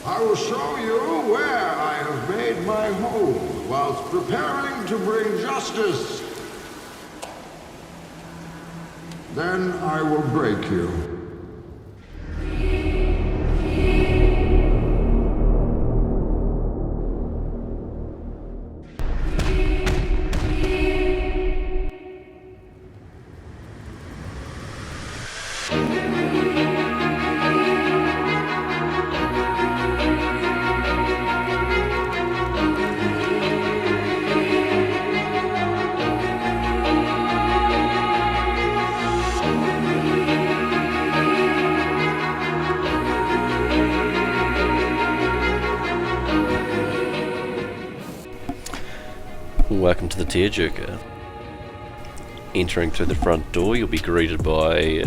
I will show you where I have made my home whilst preparing to bring justice. Then I will break you. Welcome to the Tearjerker. Entering through the front door, you'll be greeted by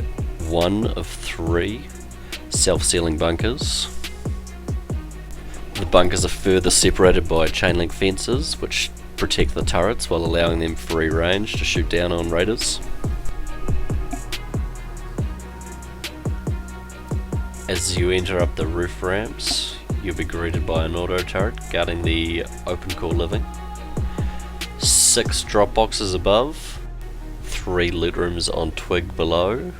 one of 3 self-sealing bunkers. The bunkers are further separated by chain link fences, which protect the turrets while allowing them free range to shoot down on raiders. As you enter up the roof ramps, you'll be greeted by an auto turret guarding the open core living. 6 drop boxes above, 3 loot rooms on twig below,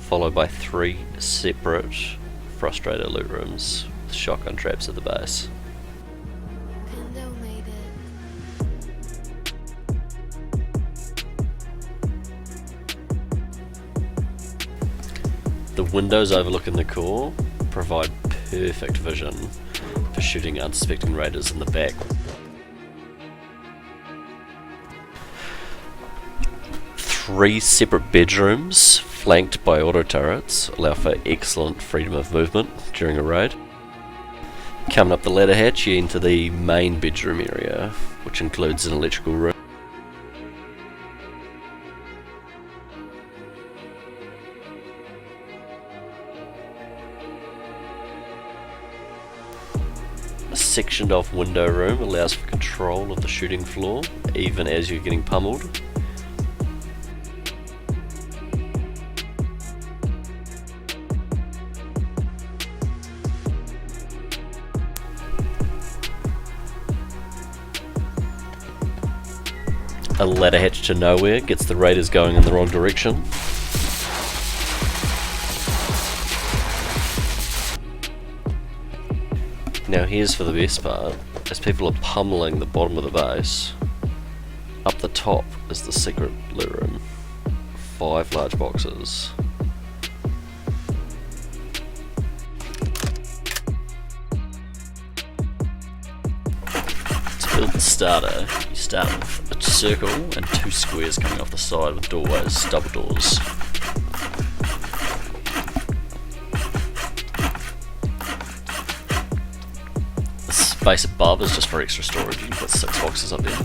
followed by 3 separate frustrator loot rooms with shotgun traps at the base. The windows overlooking the core provide perfect vision for shooting unsuspecting raiders in the back. 3 separate bedrooms, flanked by auto turrets, allow for excellent freedom of movement during a raid. Coming up the ladder hatch, you enter the main bedroom area, which includes an electrical room. A sectioned off window room allows for control of the shooting floor, even as you're getting pummeled. A ladder hatch to nowhere gets the raiders going in the wrong direction. Now here's for the best part. As people are pummeling the bottom of the base, up the top is the secret loot room. 5 large boxes. To build the starter, you start with a circle and 2 squares coming off the side with doorways, double doors. The space above is just for extra storage. You can put 6 boxes up there.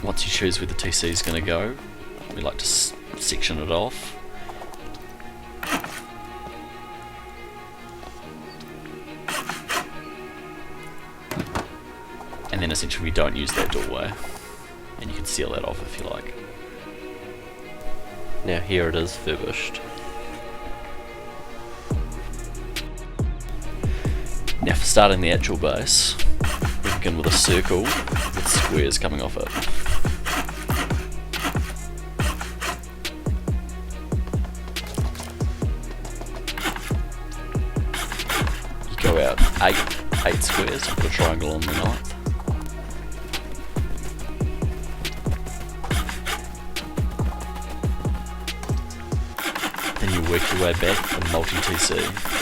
Once you choose where the TC is going to go, we like to section it off. And then essentially we don't use that doorway, and you can seal that off if you like. Now here it is furbished. Now for starting the actual base, we begin with a circle with squares coming off it. You go out 8 squares and put a triangle on the 9th. Then you work your way back for multi-TC.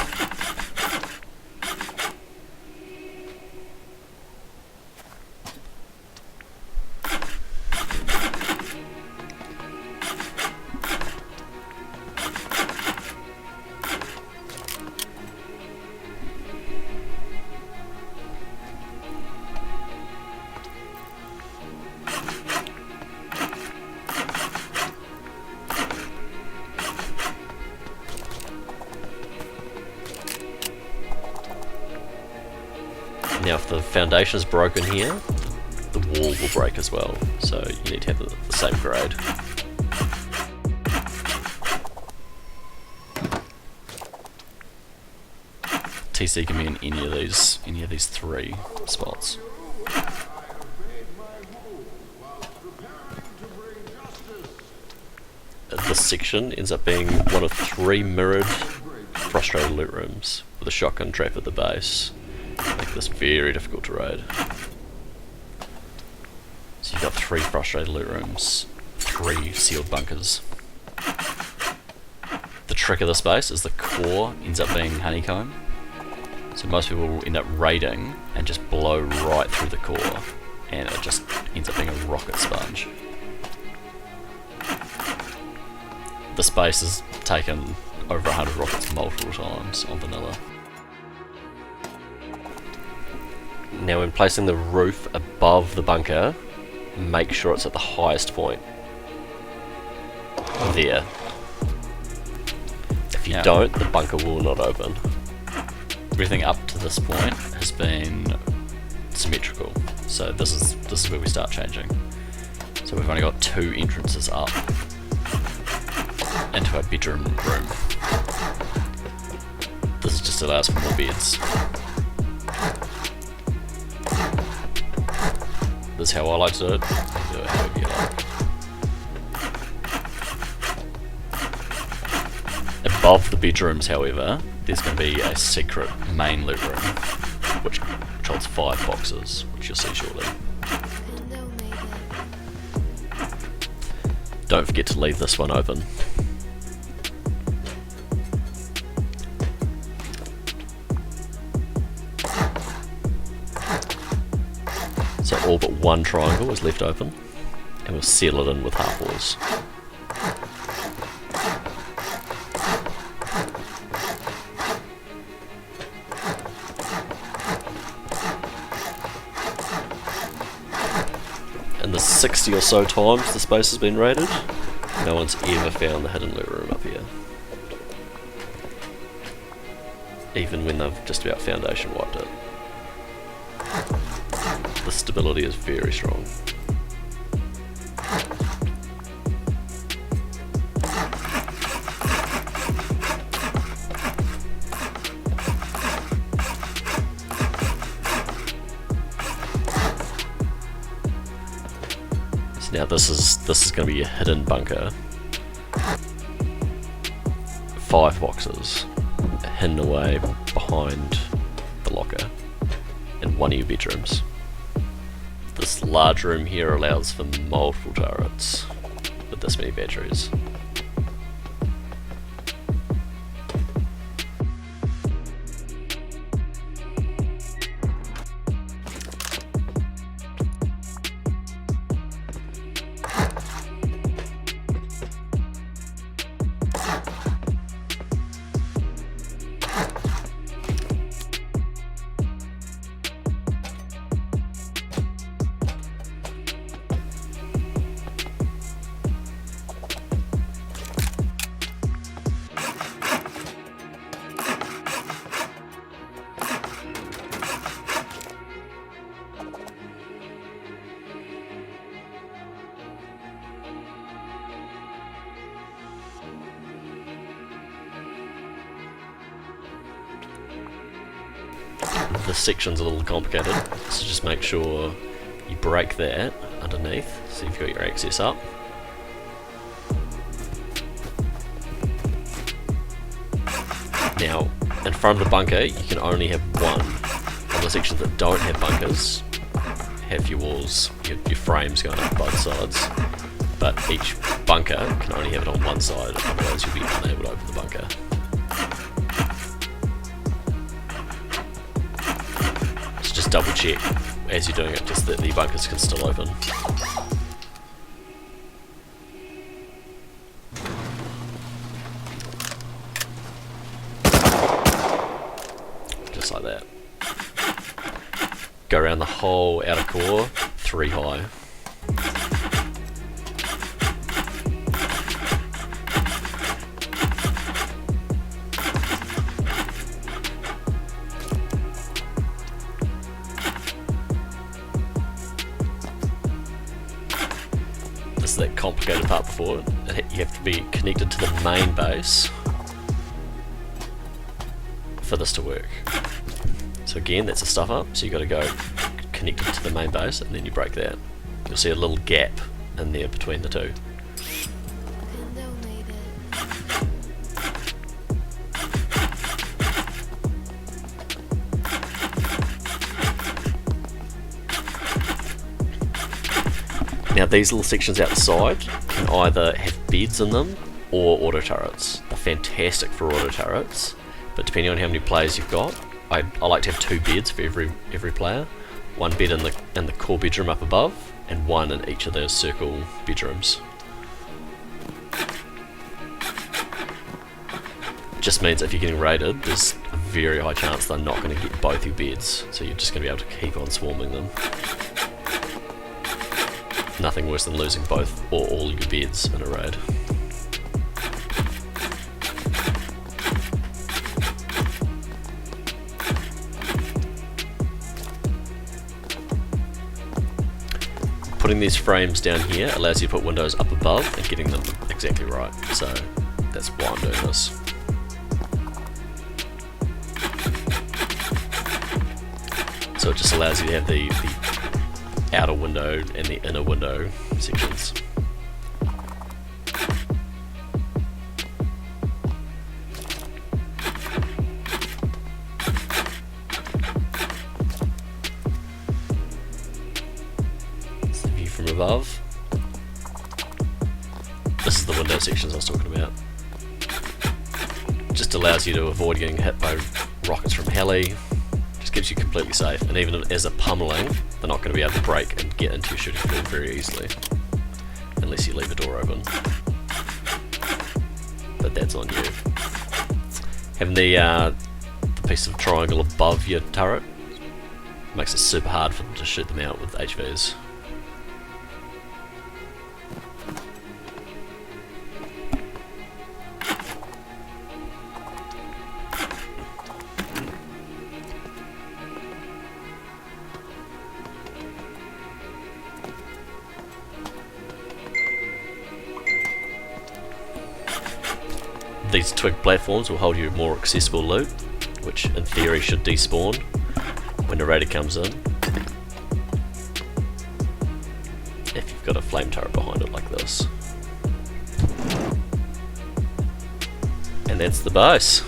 Now if the foundation is broken here, the wall will break as well, so you need to have the same grade. TC can be in any of these 3 spots. This section ends up being one of 3 mirrored frustrated loot rooms with a shotgun trap at the base. Make this very difficult to raid. So you've got 3 frustrated loot rooms, 3 sealed bunkers. The trick of this base is the core ends up being honeycomb. So most people will end up raiding and just blow right through the core, and it just ends up being a rocket sponge. This base has taken over 100 rockets multiple times on vanilla. Now when placing the roof above the bunker, make sure it's at the highest point. There. If you don't, the bunker will not open. Everything up to this point has been symmetrical, so this is where we start changing. So we've only got 2 entrances up into our bedroom room. This just allows for more beds. This is how I like to do it. You can do it however you like. Above the bedrooms, however, there's going to be a secret main loot room, which holds 5 boxes, which you'll see shortly. Don't forget to leave this one open. So all but one triangle is left open, and we'll seal it in with half walls. In the 60 or so times the space has been raided, no one's ever found the hidden loot room up here. Even when they've just about foundation wiped it. The stability is very strong. So now this is going to be a hidden bunker. 5 boxes hidden away behind the locker in one of your bedrooms. This large room here allows for multiple turrets with this many batteries. This section's a little complicated, so just make sure you break that underneath, so you've got your access up. Now, in front of the bunker, you can only have one. On the sections that don't have bunkers, have your walls, your frames going up both sides, but each bunker can only have it on one side, otherwise you'll be unable to open the bunker. Just double check as you're doing it, just that the bunkers can still open. Just like that. Go around the whole outer core, 3 high. this is that complicated part before. You have to be connected to the main base for this to work. So again, that's a stuff up, so you got to go connected to the main base and then you break that. You'll see a little gap in there between the two. Now these little sections out the side can either have beds in them or auto turrets. They're fantastic for auto turrets, but depending on how many players you've got, I like to have 2 beds for every player. 1 bed in the core bedroom up above, and 1 in each of those circle bedrooms. Just means if you're getting raided, there's a very high chance they're not going to get both your beds, so you're just going to be able to keep on swarming them. Nothing worse than losing both or all your beds in a raid. Putting these frames down here allows you to put windows up above and getting them exactly right, so that's why I'm doing this. So it just allows you to have the outer window and the inner window sections. It's the view from above. This is the window sections I was talking about. Just allows you to avoid getting hit by rockets from heli. Just keeps you completely safe, and even as a pummeling, they're not going to be able to break and get into your shooting field very easily, unless you leave a door open. But that's on you. Having the piece of triangle above your turret makes it super hard for them to shoot them out with HVs. These twig platforms will hold you more accessible loot, which in theory should despawn when the raider comes in, if you've got a flame turret behind it like this. And that's the base.